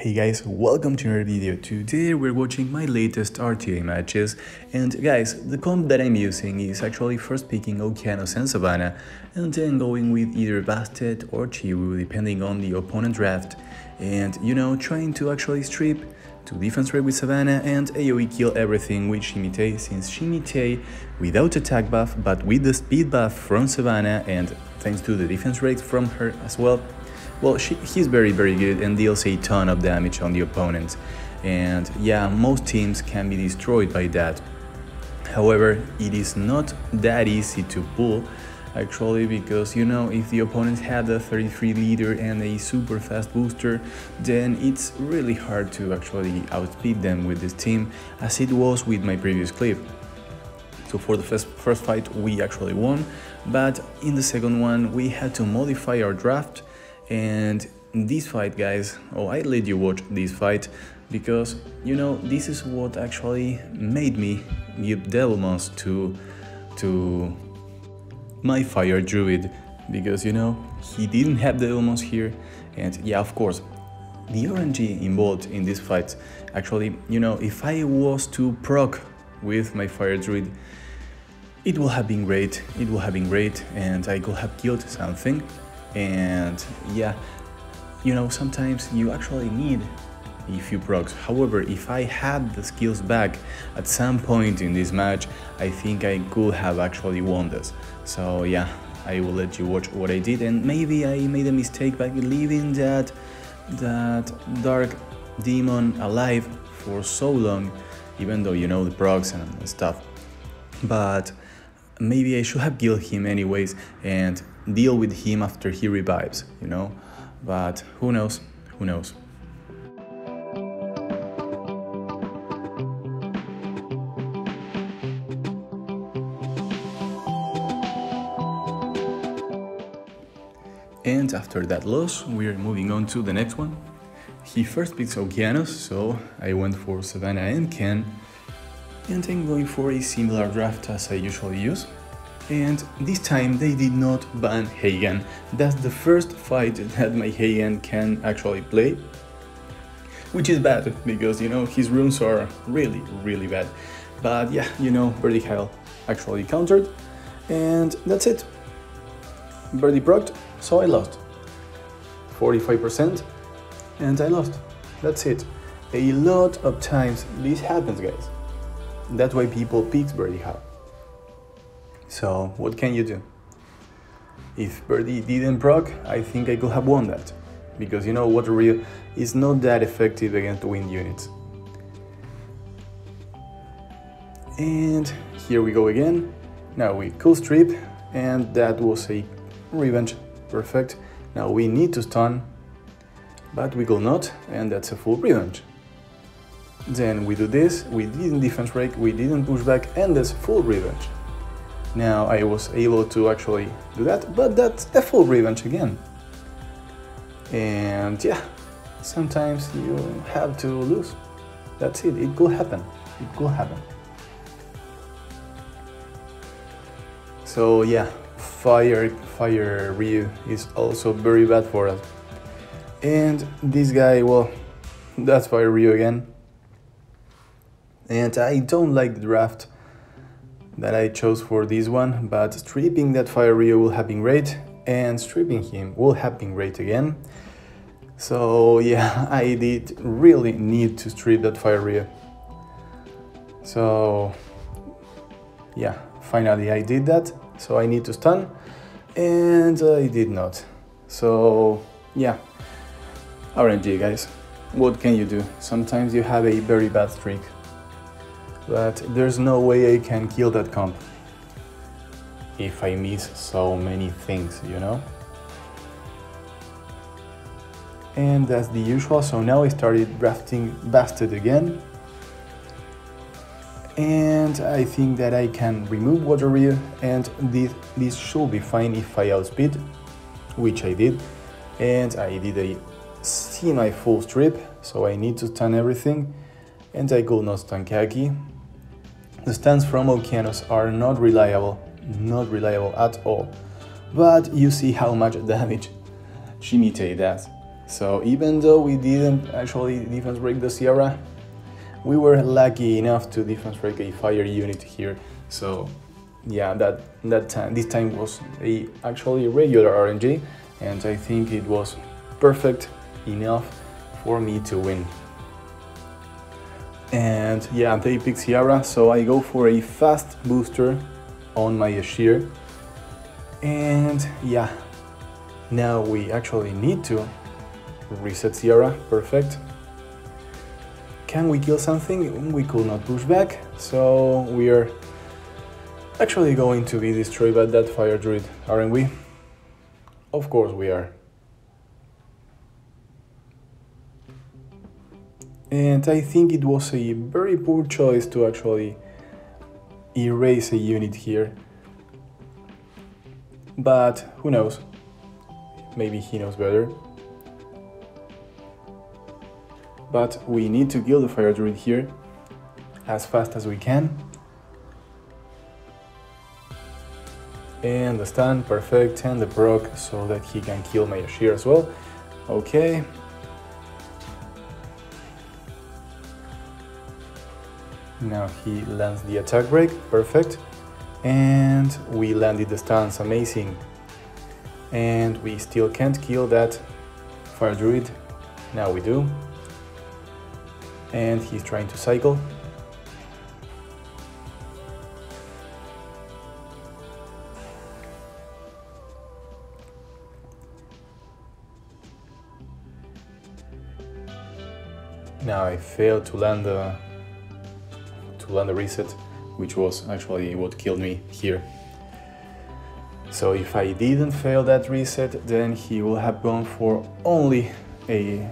Hey guys, welcome to another video. Today we're watching my latest RTA matches, and guys, the comp that I'm using is actually first picking Okeanos and Savannah and then going with either Bastet or Chiwu depending on the opponent draft, and trying to actually strip to defense rate with Savannah and AoE kill everything with Shimitae, since Shimitae without attack buff but with the speed buff from Savannah and thanks to the defense rate from her as well. Well, he's very good and deals a ton of damage on the opponent, and yeah, most teams can be destroyed by that. However, it is not that easy to pull actually, because if the opponent had a 33 leader and a super fast booster, then it's really hard to actually outspeed them with this team, as it was with my previous Cleave. So for the first fight we actually won, but in the second one we had to modify our draft. And this fight, guys, I let you watch this fight because this is what actually made me give Devilmons to my fire druid, because he didn't have Devilmons here. And yeah, of course, the RNG involved in this fight actually, if I was to proc with my fire druid, it would have been great, and I could have killed something. And yeah, sometimes you actually need a few procs. However, if I had the skills back at some point in this match, I think I could have actually won this. So yeah, I will let you watch what I did, and maybe I made a mistake by leaving that dark demon alive for so long, even though the procs and stuff. But maybe I should have killed him anyways and deal with him after he revives, but who knows. And after that loss, we're moving on to the next one. He first picks Okeanos, so I went for Savannah and Ken, and I'm going for a similar draft as I usually use. And this time they did not ban Hagen. That's the first fight that my Hagen can actually play, which is bad because his runes are really bad. But yeah, Birdie Heil actually countered, and that's it. Birdie procced, so I lost 45%, and I lost. That's it. A lot of times this happens, guys. That's why people pick Birdie Heil. So what can you do? If Birdie didn't proc, I think I could have won that, because Water Reel is not that effective against wind units. And here we go again. Now we cool strip, and that was a revenge. Perfect. Now we need to stun, but we could not, and that's a full revenge. Then we do this, we didn't defense break, we didn't push back, and that's full revenge. Now I was able to actually do that, but that's a full revenge again. And yeah, sometimes you have to lose. That's it, it could happen. So yeah, fire Ryu is also very bad for us. And this guy, well, that's fire Ryu again. And I don't like the draft that I chose for this one, but stripping that fire Ryu will have been great, and stripping him will have been great again. So yeah, I did really need to strip that fire Ryu. So yeah, finally I did that, so I need to stun, and I did not. So yeah, RNG, guys, what can you do? Sometimes you have a very bad streak, but there's no way I can kill that comp if I miss so many things, And that's the usual, so now I started drafting Bastet again. And I think that I can remove Water Reel, and this should be fine if I outspeed, which I did. And I did a semi-full strip, so I need to stun everything, and I could not stun Kaki. The stuns from Okeanos are not reliable at all, but you see how much damage Shimitae does. So even though we didn't actually defense break the Sierra, we were lucky enough to defense break a fire unit here. So yeah, this time was actually regular RNG, and I think it was perfect enough for me to win. And yeah, they pick Sierra, so I go for a fast booster on my Ashir. And yeah, now we actually need to reset Sierra. Perfect. Can we kill something? We could not push back, so we are actually going to be destroyed by that fire druid, aren't we? Of course we are. And I think it was a very poor choice to actually erase a unit here. But who knows? Maybe he knows better. But we need to kill the fire druid here as fast as we can. And the stun, perfect, and the proc so that he can kill my Ashir as well. Okay. Now he lands the attack break, perfect. And we landed the stuns, amazing. And we still can't kill that fire druid. Now we do. And he's trying to cycle. Now I failed to land the reset, which was actually what killed me here. So if I didn't fail that reset, then he will have gone for only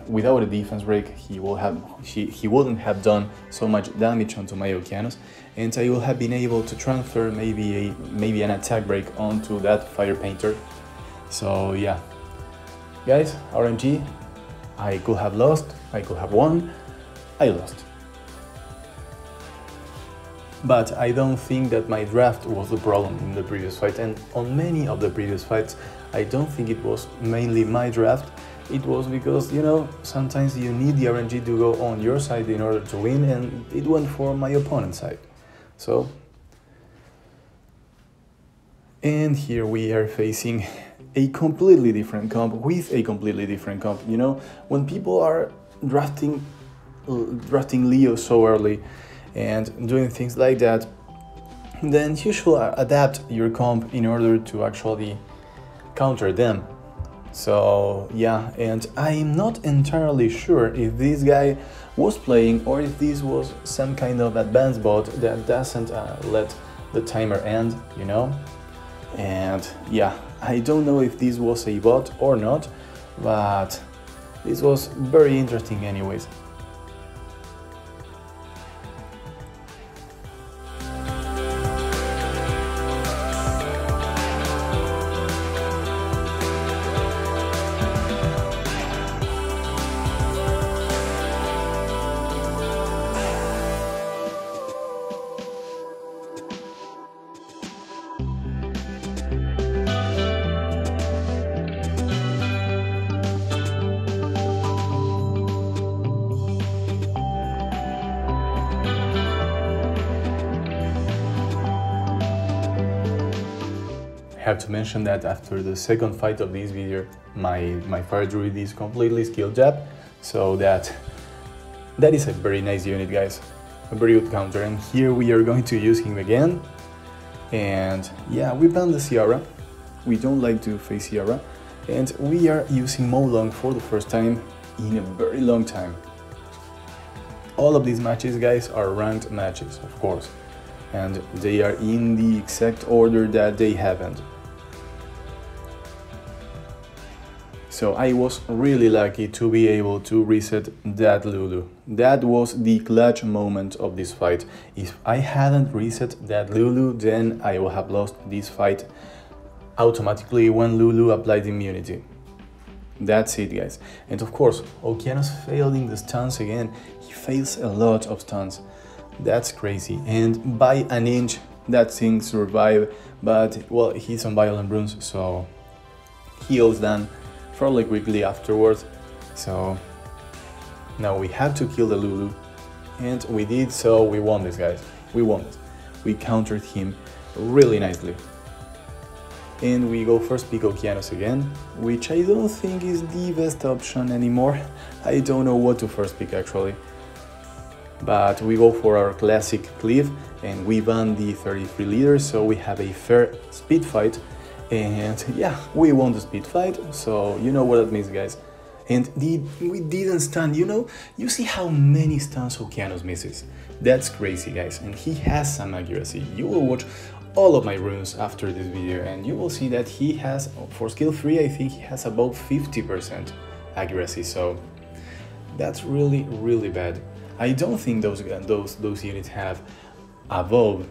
without a defense break. He wouldn't have done so much damage onto my Okeanos, and I will have been able to transfer maybe an attack break onto that fire painter. So yeah, guys, RNG. I could have lost, I could have won, I lost. But I don't think that my draft was the problem in the previous fight, and on many of the previous fights I don't think it was mainly my draft. It was because, you know, sometimes you need the RNG to go on your side in order to win, and it went for my opponent's side. So, and here we are facing a completely different comp with a completely different comp. You know, when people are drafting Leo so early and doing things like that, then you should adapt your comp in order to actually counter them. So yeah, and I'm not entirely sure if this guy was playing or if this was some kind of advanced bot that doesn't let the timer end, you know. And yeah, I don't know if this was a bot or not, but this was very interesting anyways. I have to mention that after the second fight of this video, my fire druid is completely skill jab, so that is a very nice unit, guys, a very good counter. And here we are going to use him again, and yeah, we banned the Sierra. We don't like to face Sierra, and we are using Molong for the first time in a very long time. All of these matches, guys, are ranked matches, of course, and they are in the exact order that they happened. So I was really lucky to be able to reset that Lulu. That was the clutch moment of this fight. If I hadn't reset that Lulu, then I would have lost this fight automatically when Lulu applied immunity. That's it, guys. And of course, Okeanos failing the stuns again. He fails a lot of stuns. That's crazy. And by an inch, that thing survived. But, well, he's on Violent Runes, so he was done fairly quickly afterwards. So now we have to kill the Lulu, and we did, so we won this, guys. We won it. We countered him really nicely. And we go first pick Okeanos again, which I don't think is the best option anymore. I don't know what to first pick actually. But we go for our classic Cleave, and we ban the 33 leader, so we have a fair speed fight. And yeah, we won the speed fight, so you know what it means, guys. And we didn't stun, you see how many stuns Okeanos misses. That's crazy, guys, and he has some accuracy. You will watch all of my runes after this video and you will see that he has, for skill 3, I think he has about 50% accuracy, so that's really bad. I don't think those units have above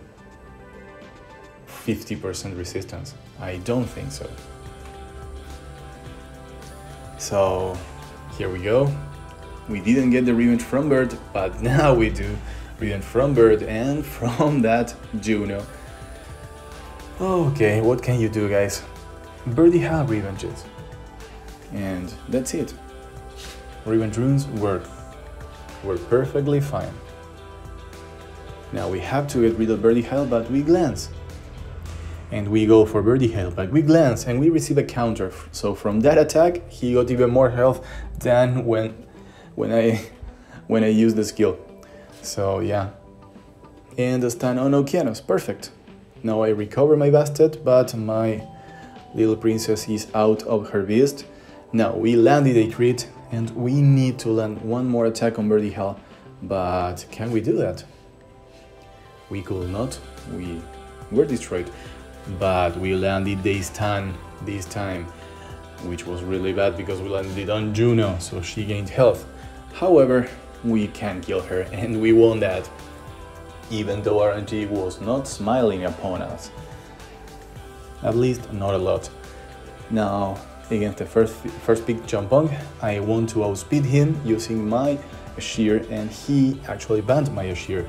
50% resistance. I don't think so. So here we go. We didn't get the revenge from Bird, but now we do. Revenge from Bird and from that Juno. Okay, what can you do, guys? Birdie have revenges. And that's it. Revenge runes work perfectly fine. Now we have to get rid of Birdie Hail, but we glance. And we go for Birdie Hail, but we glance and we receive a counter. So from that attack, he got even more health than when I used the skill. So yeah. And the stun on Okeanos, perfect. Now I recover my Bastet, but my little princess is out of her beast. Now we landed a crit, and we need to land one more attack on Birdie Hail. But can we do that? We could not. We were destroyed. But we landed the stun this time, which was really bad because we landed on Juno, so she gained health. However, we can kill her, and we won that, even though RNG was not smiling upon us. At least not a lot. Now, against the first pick Champong, I want to outspeed him using my Shear, and he actually banned my Shear.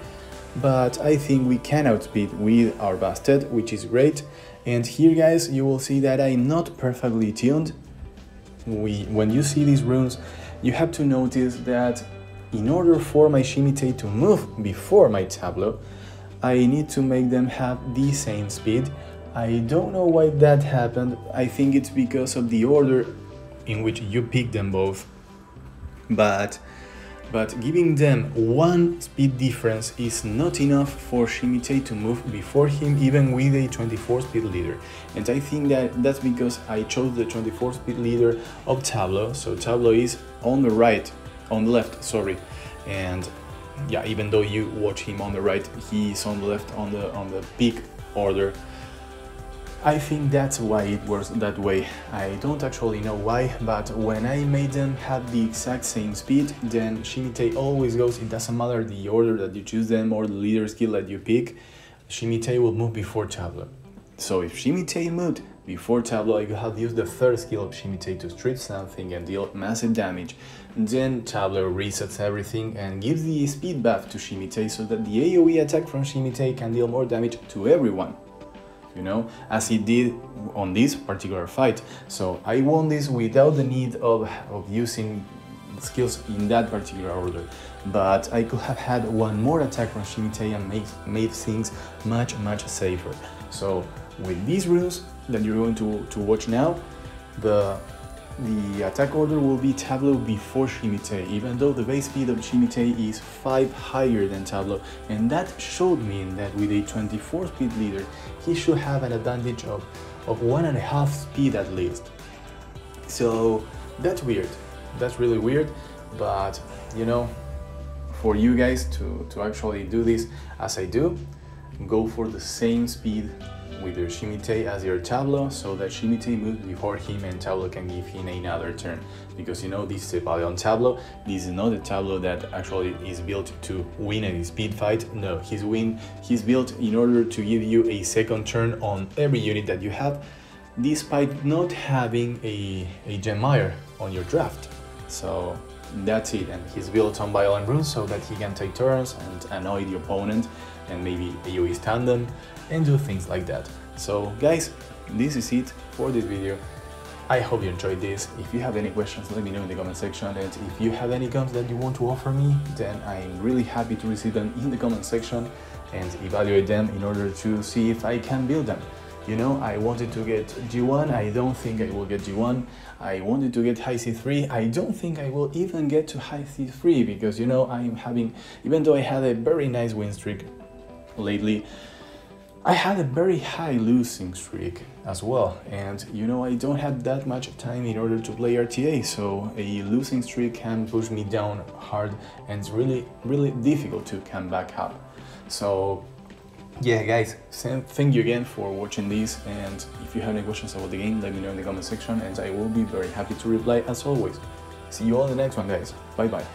But I think we can outspeed with our Bastet, which is great. And here, guys, you will see that I'm not perfectly tuned. When you see these runes, you have to notice that in order for my Shimitae to move before my Tableau, I need to make them have the same speed. I don't know why that happened. I think it's because of the order in which you pick them both. But giving them one speed difference is not enough for Shimitae to move before him, even with a 24 speed leader. And I think that's because I chose the 24 speed leader of Tableau. So Tableau is on the left, sorry. And yeah, even though you watch him on the right, he's on the left on the peak order. I think that's why it works that way. I don't actually know why, but when I made them have the exact same speed, then Shimitae always goes, it doesn't matter the order that you choose them or the leader skill that you pick, Shimitae will move before Tableau. So if Shimitae moved before Tableau, I could have used the third skill of Shimitae to strip something and deal massive damage. Then Tableau resets everything and gives the speed buff to Shimitae so that the AoE attack from Shimitae can deal more damage to everyone. As he did on this particular fight. So I won this without the need of using skills in that particular order. But I could have had one more attack from Shimitae and made things much safer. So with these runes that you're going to watch now, the attack order will be Tableau before Shimitae, even though the base speed of Shimitae is 5 higher than Tableau, and that should mean that with a 24 speed leader, he should have an advantage of 1.5 speed at least. So that's weird, that's really weird, but for you guys to actually do this as I do, go for the same speed with your Shimitae as your Tableau, so that Shimitae moves before him and Tableau can give him another turn. Because this is a Paleon Tableau, this is not a Tableau that actually is built to win a speed fight. No, he's built in order to give you a second turn on every unit that you have, despite not having a Gemire on your draft. So that's it, and he's built on Violent Runes so that he can take turns and annoy the opponent and maybe AoE stun them and do things like that. So guys, this is it for this video. I hope you enjoyed this. If you have any questions, let me know in the comment section, and if you have any guns that you want to offer me, then I'm really happy to receive them in the comment section and evaluate them in order to see if I can build them. You know, I wanted to get G1, I don't think I will get G1. I wanted to get high C3, I don't think I will even get to high C3 because, you know, I'm having, even though I had a very nice win streak lately, I had a very high losing streak as well, and you know, I don't have that much time in order to play RTA, so a losing streak can push me down hard and it's really difficult to come back up. So yeah guys, thank you again for watching this, and if you have any questions about the game, let me know in the comment section and I will be very happy to reply as always. See you all in the next one guys, bye bye.